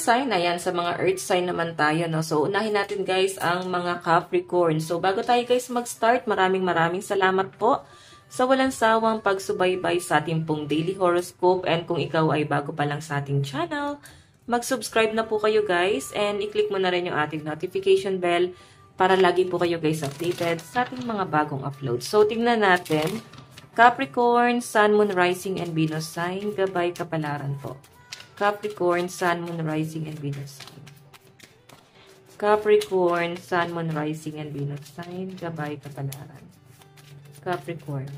sign, ayan, sa mga earth sign naman tayo, no? So, unahin natin guys ang mga Capricorn. So, bago tayo guys mag-start, maraming salamat po sa walang sawang pagsubaybay sa ating pong daily horoscope. And kung ikaw ay bago pa lang sa ating channel, mag-subscribe na po kayo guys and i-click mo na rin yung ating notification bell para lagi po kayo guys updated sa ating mga bagong upload. So, tingnan natin. Capricorn, Sun, Moon, Rising, and Venus sign. Gabay kapalaran po. Capricorn, Sun, Moon, Rising, and Venus sign. Capricorn, Sun, Moon, Rising, and Venus sign. Gabay kapalaran. Capricorn.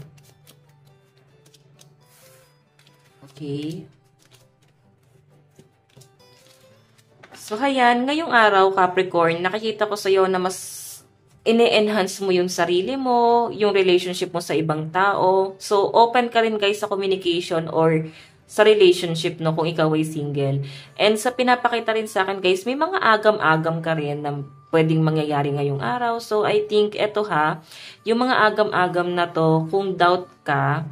Okay. So, ayan, ngayong araw, Capricorn, nakikita ko sa iyo na mas ine-enhance mo yung sarili mo, yung relationship mo sa ibang tao. So, open ka rin guys sa communication or sa relationship, no, kung ikaw ay single. And sa pinapakita rin sa akin, guys, may mga agam-agam ka rin na pwedeng mangyayari ngayong araw. So, I think, eto ha, yung mga agam-agam na to, kung doubt ka,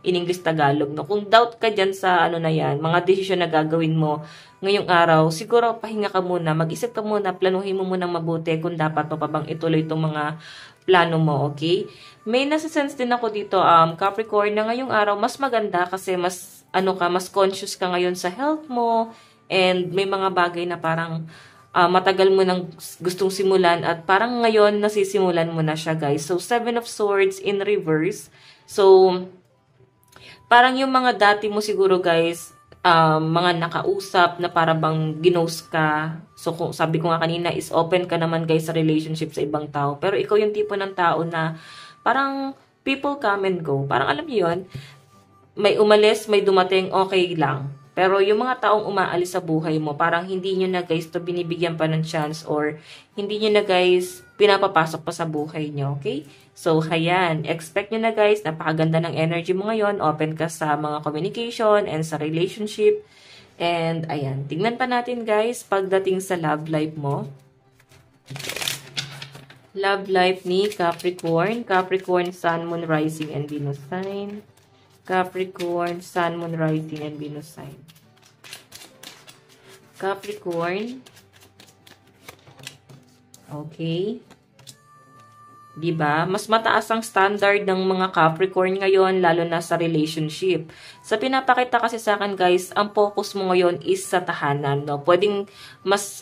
in English Tagalog, no, kung doubt ka dyan sa, ano na yan, mga desisyon na gagawin mo ngayong araw, siguro, pahinga ka muna, mag-isip ka muna, planuhin mo munang mabuti kung dapat mo pa bang ituloy itong mga plano mo, okay? May nasa-sense din ako dito, Capricorn, na ngayong araw, mas maganda kasi mas mas conscious ka ngayon sa health mo, and may mga bagay na parang matagal mo nang gustong simulan at parang ngayon nasisimulan mo na siya guys. So, 7 of Swords in reverse. So, parang yung mga dati mo siguro guys, mga nakausap na para bang ginost ka. So, kung sabi ko nga kanina is open ka naman guys sa relationship sa ibang tao. Pero ikaw yung tipo ng tao na parang people come and go. Parang alam niyo yun, may umalis, may dumating, okay lang. Pero yung mga taong umaalis sa buhay mo, parang hindi nyo na guys to binibigyan pa ng chance or hindi nyo na guys pinapapasok pa sa buhay nyo, okay? So, hayan. Expect nyo na guys, napakaganda ng energy mo ngayon. Open ka sa mga communication and sa relationship. And, ayan. Tingnan pa natin guys, pagdating sa love life mo. Love life ni Capricorn. Capricorn, Sun, Moon, Rising, and Venus sign. Capricorn, Sun, Moon, Rising, and Venus sign. Capricorn. Okay. Diba? Mas mataas ang standard ng mga Capricorn ngayon, lalo na sa relationship. Sa pinapakita kasi sa akin guys, ang focus mo ngayon is sa tahanan, no? Pwedeng mas,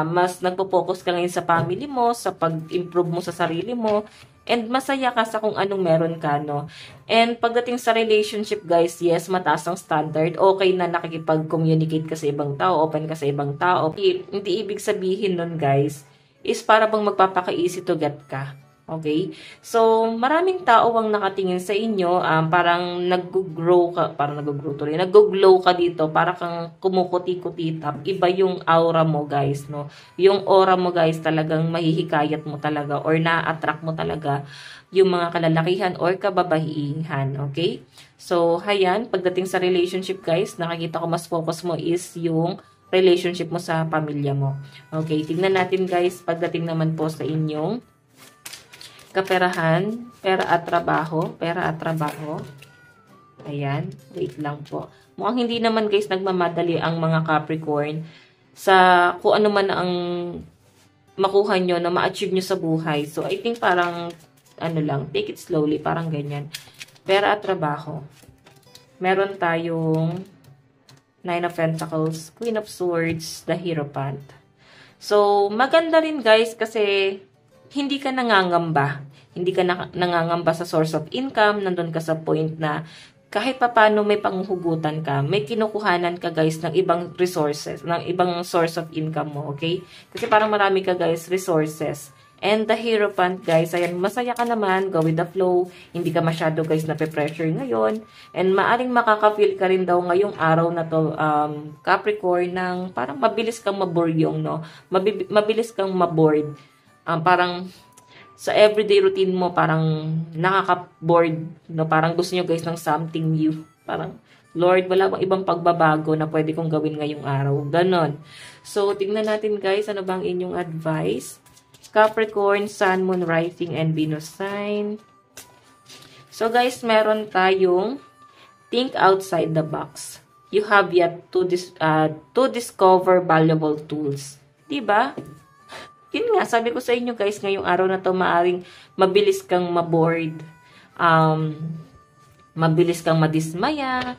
mas nagpo-focus ka ngayon sa family mo, sa pag-improve mo sa sarili mo, and masaya ka sa kung anong meron ka, no? And pagdating sa relationship, guys, yes, mataas ang standard. Okay na nakikipag-communicate ka sa ibang tao, open ka sa ibang tao. Hindi ibig sabihin nun, guys, is para bang magpapaka-easy to get ka. Okay? So, maraming tao ang nakatingin sa inyo, parang nag-grow ka, nag-glow ka dito, para kang kumukuti-kutitap. Iba yung aura mo, guys, no? Yung aura mo, guys, talagang mahihikayat mo talaga or na-attract mo talaga yung mga kalalakihan or kababahihan, okay? So, hayan, pagdating sa relationship, guys, nakikita ko mas focus mo is yung relationship mo sa pamilya mo. Okay, tignan natin, guys, pagdating naman po sa inyong kaperahan, pera at trabaho. Ayan, wait lang po. Mukhang hindi naman guys nagmamadali ang mga Capricorn sa kung ano man ang makuha nyo na ma-achieve nyo sa buhay. So, I think parang, take it slowly, parang ganyan. Pera at trabaho. Meron tayong 9 of Pentacles, Queen of Swords, the Hierophant. So, maganda rin guys kasi hindi ka nangangamba. Hindi ka nangangamba sa source of income. Nandun ka sa point na kahit papano may panghugutan ka, may kinukuhanan ka guys ng ibang resources, ng ibang source of income mo, okay? Kasi parang marami ka guys resources. And the Hierophant guys, ayan, masaya ka naman, go with the flow. Hindi ka masyado guys na-pressure ngayon. And maaring makaka-feel ka rin daw ngayong araw na to, Capricorn, ng parang mabilis kang maboryong, no? Mabilis kang mabored. Parang sa everyday routine mo, parang nakaka-bored, no? Parang gusto nyo guys ng something new. Parang, Lord, wala bang ibang pagbabago na pwede kong gawin ngayong araw? Ganon. So, tignan natin guys, ano bang inyong advice? Capricorn, Sun, Moon, Rising, and Venus sign. So guys, meron tayong think outside the box. you have yet to discover valuable tools. Diba? Yun nga, sabi ko sa inyo guys, ngayong araw na to, maaring mabilis kang mabored, mabilis kang madismaya,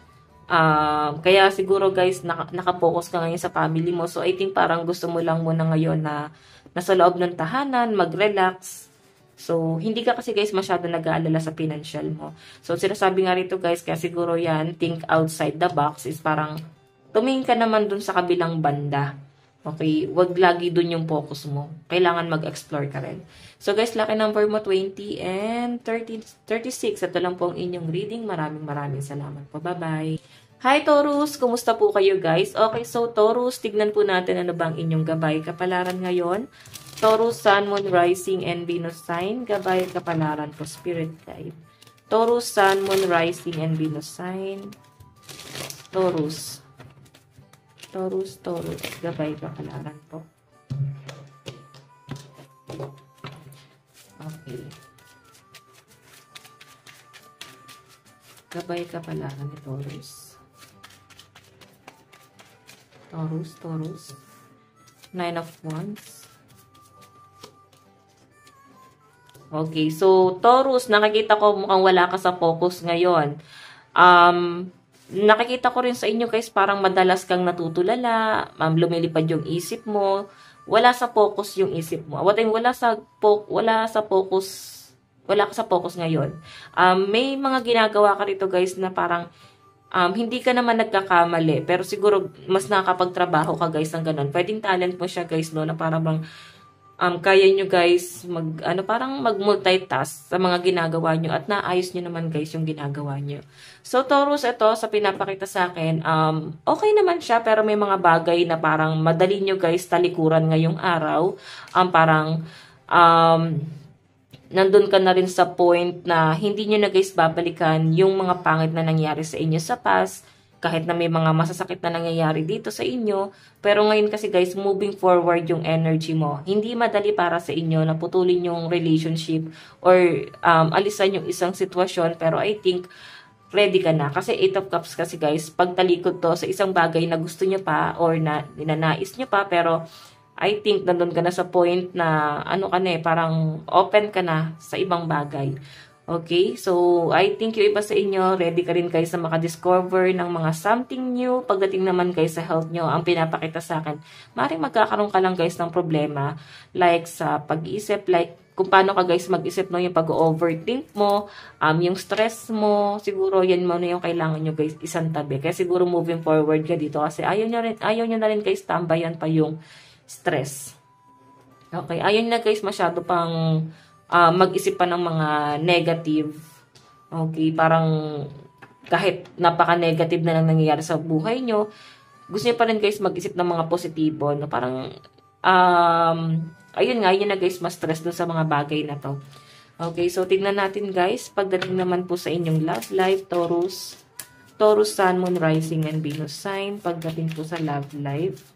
kaya siguro guys, nakapokus ka ngayon sa family mo. So, I think parang gusto mo lang muna ngayon na nasa loob ng tahanan, mag-relax. So, hindi ka kasi guys masyado nag-aalala sa financial mo. So, sinasabi nga rito guys, kaya siguro yan, think outside the box is parang tumingin ka naman dun sa kabilang banda. Okay, wag lagi dun yung focus mo. Kailangan mag-explore ka rin. So guys, lucky number mo 20 and 36. Ito lang po ang inyong reading. Maraming salamat po. Bye-bye. Hi Taurus! Kumusta po kayo guys? Okay, so Taurus, tignan po natin ano bang inyong gabay kapalaran ngayon. Taurus, Sun, Moon, Rising, and Venus sign. Gabay kapalaran po, Spirit Guide. Taurus, Sun, Moon, Rising, and Venus sign. Taurus. Taurus, gabay kapalaran po. Okay. Gabay kapalaran ni Taurus. Taurus. 9 of Wands. Okay, so Taurus, nakikita ko mukhang wala ka sa focus ngayon. Nakikita ko rin sa inyo guys, parang madalas kang natutulala, lumilipad yung isip mo, wala sa focus yung isip mo. Wala ka sa focus ngayon. May mga ginagawa ka rito guys na parang hindi ka naman nagkakamali, pero siguro mas nakakapagtrabaho ka guys ng ganun. Pwedeng talent mo siya guys, no, na parang kaya nyo guys parang mag-multitask sa mga ginagawa nyo at naayos nyo naman guys yung ginagawa nyo. So, Taurus, ito sa pinapakita sa akin, okay naman siya pero may mga bagay na parang madali nyo guys talikuran ngayong araw. Nandun ka na rin sa point na hindi nyo na guys babalikan yung mga pangit na nangyari sa inyo sa past. Kahit na may mga masasakit na nangyayari dito sa inyo. Pero ngayon kasi guys, moving forward yung energy mo. Hindi madali para sa inyo na putulin yung relationship or alisan yung isang sitwasyon. Pero I think, ready ka na. Kasi 8 of Cups kasi guys, pagtalikod to sa isang bagay na gusto nyo pa or na ninanais nyo pa. Pero I think nandun ka na sa point na parang open ka na sa ibang bagay. Okay, so I think yung iba sa inyo, ready ka rin guys na makadiscover ng mga something new. Pagdating naman guys sa health nyo, ang pinapakita sa akin, maaaring magkakaroon ka lang guys ng problema. Like sa pag-iisip, like kung paano ka guys mag-isip no, yung pag-overthink mo, yung stress mo, siguro yan mo na yung kailangan nyo guys isang tabi. Kaya siguro moving forward ka dito kasi ayaw nyo na rin guys tambayan pa yung stress. Okay, ayaw na guys masyado pang mag-isip pa ng mga negative. Okay, parang kahit napaka-negative na lang nangyayari sa buhay nyo, gusto nyo pa rin guys mag-isip ng mga positibo. No? Parang, ayun na guys, mas stress dun sa mga bagay na to. Okay, so tignan natin guys, pagdating naman po sa inyong love life, Taurus, Sun, Moon, Rising, and Venus sign, pagdating po sa love life.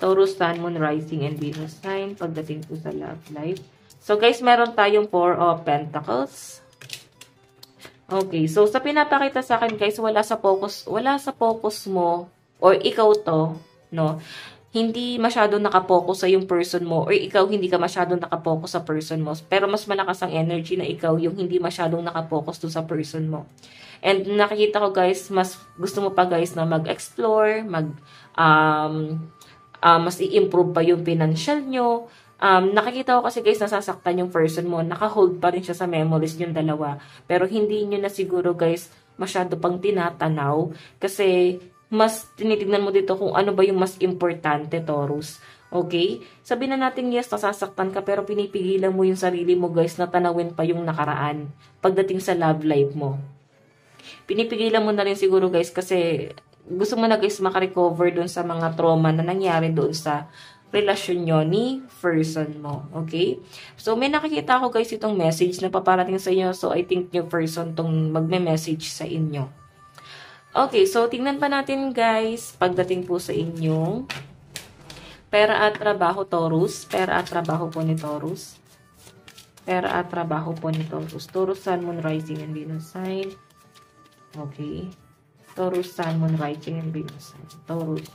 Taurus, Sun, Moon, Rising, and Venus sign, pagdating po sa love life. So guys, meron tayong 4 of Pentacles. Okay, so sa pinapakita sa akin guys, wala sa focus mo or ikaw to, no? Hindi masyadong nakapokus sa yung person mo or ikaw hindi ka masyadong nakapokus sa person mo. Pero mas malakas ang energy na ikaw yung hindi masyadong nakapokus doon sa person mo. And nakikita ko guys, mas gusto mo pa guys na mag-explore, mas i-improve pa yung financial nyo. Nakikita ko kasi guys, nasasaktan yung person mo. Naka-hold pa rin siya sa memories yung dalawa. Pero hindi nyo na siguro guys, masyado pang tinatanaw. Kasi mas tinitignan mo dito kung ano ba yung mas importante, Taurus. Okay? Sabihin na natin yes, nasasaktan ka. Pero pinipigilan mo yung sarili mo guys na tanawin pa yung nakaraan. Pagdating sa love life mo. Pinipigilan mo na rin siguro guys kasi gusto mo na guys makarecover dun sa mga trauma na nangyari doon sa relasyon nyo ni person mo. Okay? So, may nakikita ako guys itong message na paparating sa inyo. So, I think yung person tong magme-message sa inyo. Okay, so tingnan pa natin guys pagdating po sa inyong pera at trabaho, Taurus. Pera at trabaho po ni Taurus. Pera at trabaho po ni Taurus. Taurus, Sun, Moon, Rising, and Venus sign. Okay. Taurus, Sun, Moon, Rising, and Venus. Taurus.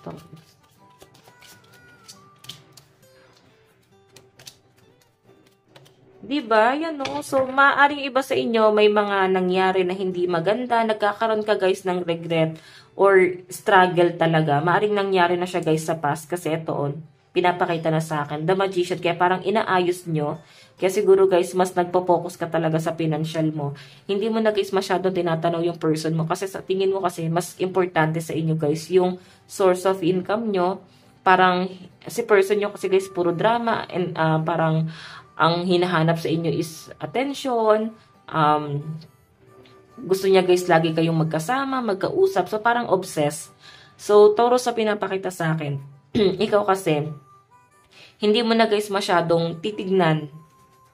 Diba? Yan o. So, maaaring iba sa inyo, may mga nangyari na hindi maganda. Nagkakaroon ka guys ng regret or struggle talaga. Maaaring nangyari na siya guys sa past kasi ito on. Pinapakita na sa akin. The Magician. Kaya parang inaayos nyo. Kaya siguro guys, mas nagpo-focus ka talaga sa financial mo. Hindi mo na guys masyadong tinatanaw yung person mo. Kasi sa tingin mo kasi, mas importante sa inyo guys, yung source of income nyo. Parang, si person nyo kasi guys, puro drama. And parang, ang hinahanap sa inyo is attention. Gusto niya guys, lagi kayong magkasama, magkausap. So, parang obsessed. So, Taurus sa pinapakita sa akin. Ikaw kasi, hindi mo na guys masyadong titignan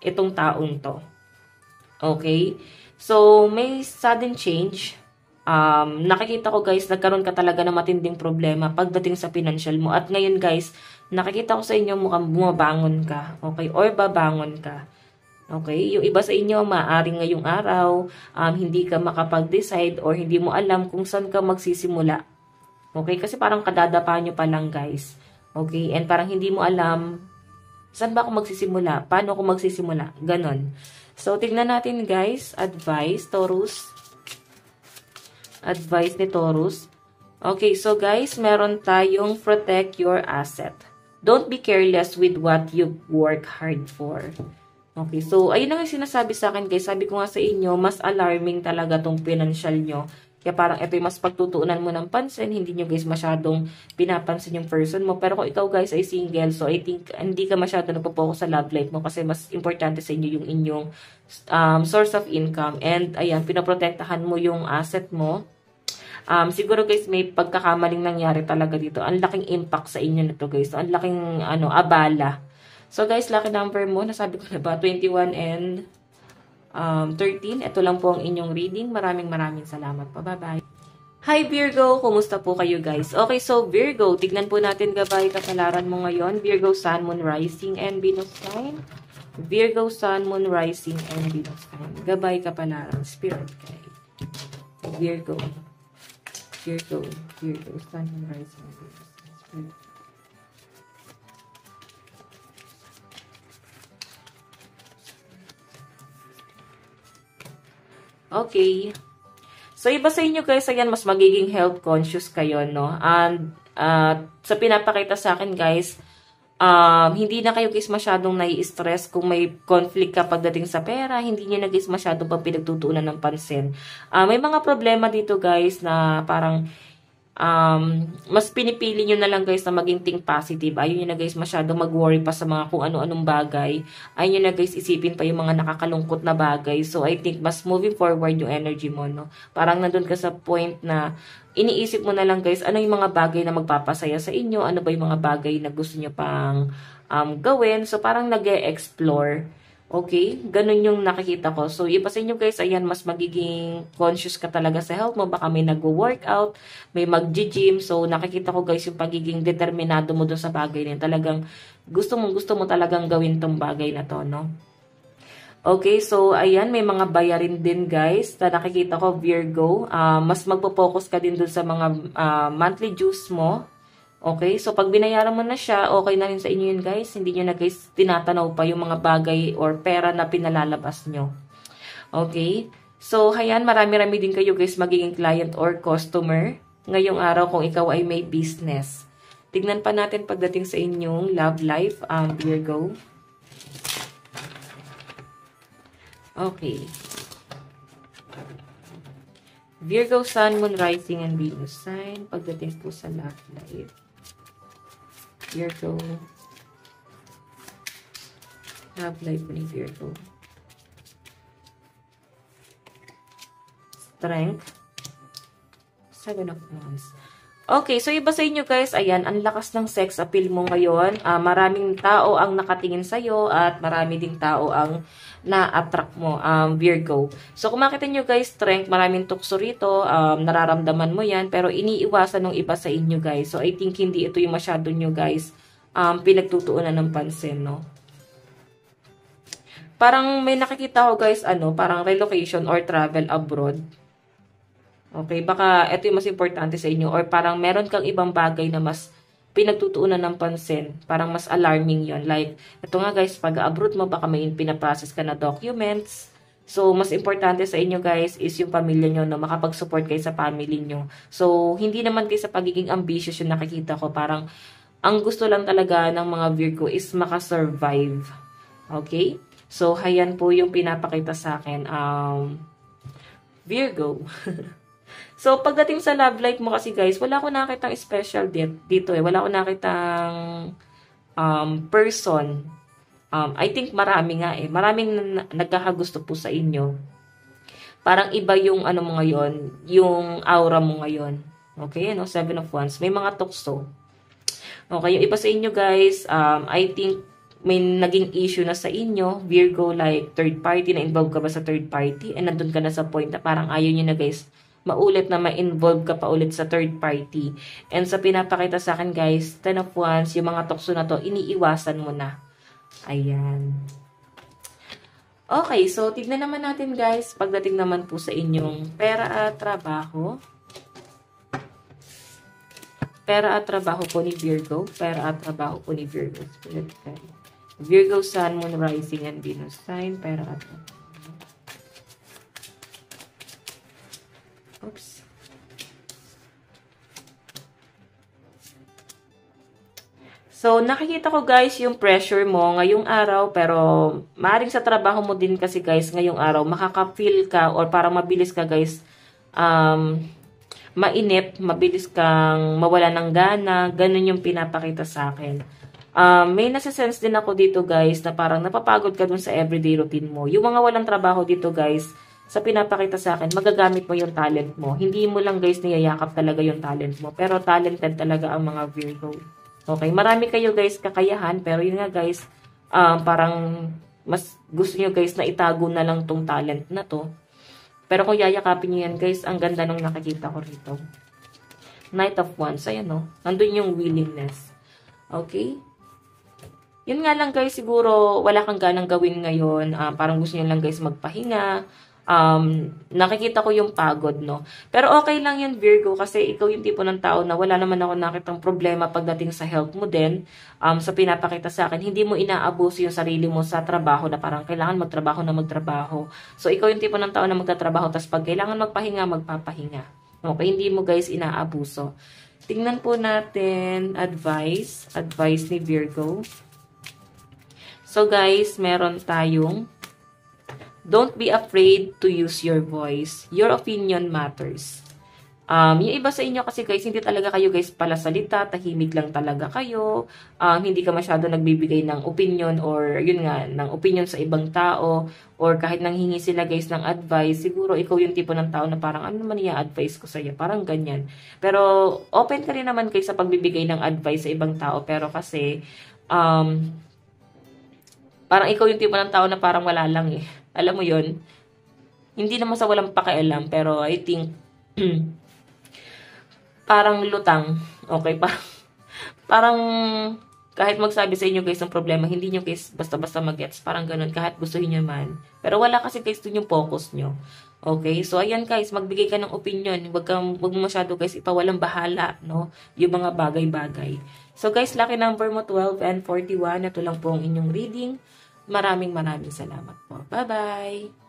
itong taong to. Okay? So, may sudden change. Nakikita ko guys, nagkaroon ka talaga ng matinding problema pagdating sa financial mo. At ngayon guys, nakikita ko sa inyo mukhang bumabangon ka. Okay? Or babangon ka. Okay? Yung iba sa inyo, maaaring ngayong araw, hindi ka makapag-decide or hindi mo alam kung saan ka magsisimula. Okay? Kasi parang kadadapa nyo pa lang guys. Okay? And parang hindi mo alam saan ba ako magsisimula? Paano ako magsisimula? Ganon. So, tignan natin guys. Advice, Taurus. Advice ni Taurus. Okay, so guys, meron tayong protect your asset. Don't be careless with what you work hard for. Okay, so ayun ang sinasabi sa akin guys. Sabi ko nga sa inyo, mas alarming talaga tong financial nyo. Kaya parang ito yung mas pagtutuunan mo ng pansin. Hindi nyo guys masyadong pinapansin yung person mo. Pero kung ikaw guys ay single, so I think hindi ka masyadong nagpo-focus sa love life mo kasi mas importante sa inyo yung inyong source of income. And ayan, pinoprotektahan mo yung asset mo. Siguro guys, may pagkakamaling nangyari talaga dito. Ang laking impact sa inyo nito guys. Ang laking abala. So guys, lucky number mo, nasabi ko na ba, 21 and 13. Ito lang po ang inyong reading. Maraming salamat po. Bye-bye. Hi Virgo! Kumusta po kayo guys? Okay, so Virgo, tignan po natin gabay kapalaran mo ngayon. Virgo, Sun, Moon, Rising, and Venus sign. Virgo, Sun, Moon, Rising, and Venus sign. Gabay kapalaran. Spirit guide. Virgo, Sun, Moon, Rising, and Venus sign. Spirit. Okay. So, iba sa inyo guys, ayan, mas magiging health conscious kayo, no? And, sa pinapakita sa akin guys, hindi na kayo guys masyadong nai-stress kung may conflict ka pagdating sa pera, hindi nyo na guys masyadong pang pinagtutuunan ng pansin. May mga problema dito guys na parang, mas pinipili nyo na lang guys na maging think positive. Ayun nyo na guys masyado mag-worry pa sa mga kung ano-anong bagay. Ayun nyo na guys isipin pa yung mga nakakalungkot na bagay. So I think mas moving forward yung energy mo, no? Parang nandun ka sa point na iniisip mo na lang guys ano yung mga bagay na magpapasaya sa inyo, ano ba yung mga bagay na gusto nyo pang gawin. So parang nag-e-explore. Okay? Ganun yung nakikita ko. So, iba sa inyo guys, ayan, mas magiging conscious ka talaga sa health mo. Baka may nag-workout, may mag-gym. So, nakikita ko guys yung pagiging determinado mo dun sa bagay na talagang gusto mo talagang gawin tong bagay na to, no? Okay, so, ayan, may mga bayarin din guys na nakikita ko, Virgo. Mas magpo-focus ka din dun sa mga monthly dues mo. Okay, so pag binayaran mo na siya, okay na rin sa inyo yun guys. Hindi nyo na guys tinatanaw pa yung mga bagay or pera na pinalalabas nyo. Okay, so hayan, marami-rami din kayo guys magiging client or customer ngayong araw kung ikaw ay may business. Tignan pa natin pagdating sa inyong love life, Virgo. Okay. Virgo, Sun, Moon, Rising, and Venus sign. Pagdating po sa love life. Virgo. Love life ni Virgo. Strength. Seven of Wands. Okay, so iba sa inyo guys, ayan, ang lakas ng sex appeal mo ngayon. Maraming tao ang nakatingin sa'yo at marami ding tao ang na-attract mo, Virgo. So kung makita nyo guys, strength, maraming tukso rito, nararamdaman mo yan, pero iniiwasan ng iba sa inyo guys. So I think hindi ito yung masyado nyo guys pinagtutuunan ng pansin, no? Parang may nakikita ko guys, parang relocation or travel abroad. Okay, baka ito yung mas importante sa inyo or parang meron kang ibang bagay na mas pinagtutuunan ng pansin. Parang mas alarming yon. Like, ito nga guys, pag abroad mo, baka may pinaprocess ka na documents. So, mas importante sa inyo guys is yung pamilya nyo, no? Makapag-support kayo sa family nyo. So, hindi naman kayo sa pagiging ambitious yung nakikita ko. Parang, ang gusto lang talaga ng mga Virgo is makasurvive. Okay? So, hayan po yung pinapakita sa akin. Virgo. So, pagdating sa love life mo kasi guys, wala ko nakitang special dito eh. Wala ko nakitang person. I think marami nga eh. Maraming nagkakagusto po sa inyo. Parang iba yung ano mo ngayon, yung aura mo ngayon. Okay, no? Seven of Wands. May mga tukso. Okay, yung iba sa inyo guys, I think may naging issue na sa inyo, Virgo, like third party, na-involve ka ba sa third party? And nandun ka na sa point na parang ayaw nyo na guys, maulit na ma-involve ka pa ulit sa third party. And sa pinapakita sa akin guys, Ten of Wands, yung mga tukso na to, iniiwasan mo na. Ayan. Okay, so tignan naman natin guys, pagdating naman po sa inyong pera at trabaho. Pera at trabaho po ni Virgo. Pera at trabaho po ni Virgo. Virgo, Sun, Moon, Rising, and Venus sign. Pera at trabaho. Oops. So, nakikita ko guys yung pressure mo ngayong araw, pero maaaring sa trabaho mo din kasi guys ngayong araw, makaka-feel ka or parang mabilis ka guys, mainip, mabilis kang mawala ng gana, ganun yung pinapakita sa akin. May nasa-sense din ako dito guys na parang napapagod ka dun sa everyday routine mo. Yung mga walang trabaho dito guys, sa pinapakita sa akin, magagamit mo yung talent mo. Hindi mo lang guys niyayakap talaga yung talent mo. Pero talented talaga ang mga Virgo. Okay, marami kayo guys kakayahan. Pero yun nga guys, parang mas gusto nyo guys na itago na lang tong talent na to. Pero kung yayakapin nyo yan guys, ang ganda nung nakikita ko rito. Knight of Wands, ayan o. Nandun yung willingness. Okay? Yun nga lang guys, siguro wala kang ganang gawin ngayon. Parang gusto nyo lang guys magpahinga. Nakikita ko yung pagod, no? Pero okay lang yun, Virgo, kasi ikaw yung tipo ng tao na wala naman ako nakitang problema pagdating sa health mo din. Sa pinapakita sa akin, hindi mo inaabuso yung sarili mo sa trabaho na parang kailangan magtrabaho na magtrabaho. So, ikaw yung tipo ng tao na magtatrabaho, tapos pag kailangan magpahinga, magpapahinga. Okay, hindi mo guys inaabuso. Tingnan po natin, advice ni Virgo. So, guys, meron tayong don't be afraid to use your voice. Your opinion matters. Yung iba sa inyo kasi guys, hindi talaga kayo guys pala salita, tahimik lang talaga kayo. Hindi ka masyado nagbibigay ng opinion or yun nga, ng opinion sa ibang tao. Or kahit nanghingi sila guys ng advice, siguro ikaw yung tipo ng tao na parang ano naman i-advise ko sa'yo, parang ganyan. Pero open ka rin naman guys sa pagbibigay ng advice sa ibang tao. Pero kasi, parang ikaw yung tipo ng tao na parang wala lang eh. Alam mo yun? Hindi naman sa walang pakialam, pero I think, parang lutang. Okay? Parang kahit magsabi sa inyo guys ng problema, hindi nyo guys basta-basta mag-gets. Parang ganun, kahit gustuhin nyo man. Pero wala kasi guys dun yung focus nyo. Okay? So, ayan guys, magbigay ka ng opinion. Wag masyado guys ipawalang bahala, no? Yung mga bagay-bagay. So, guys, lucky number mo 12 and 41. Ito lang po ang inyong reading. Maraming salamat po. Bye-bye!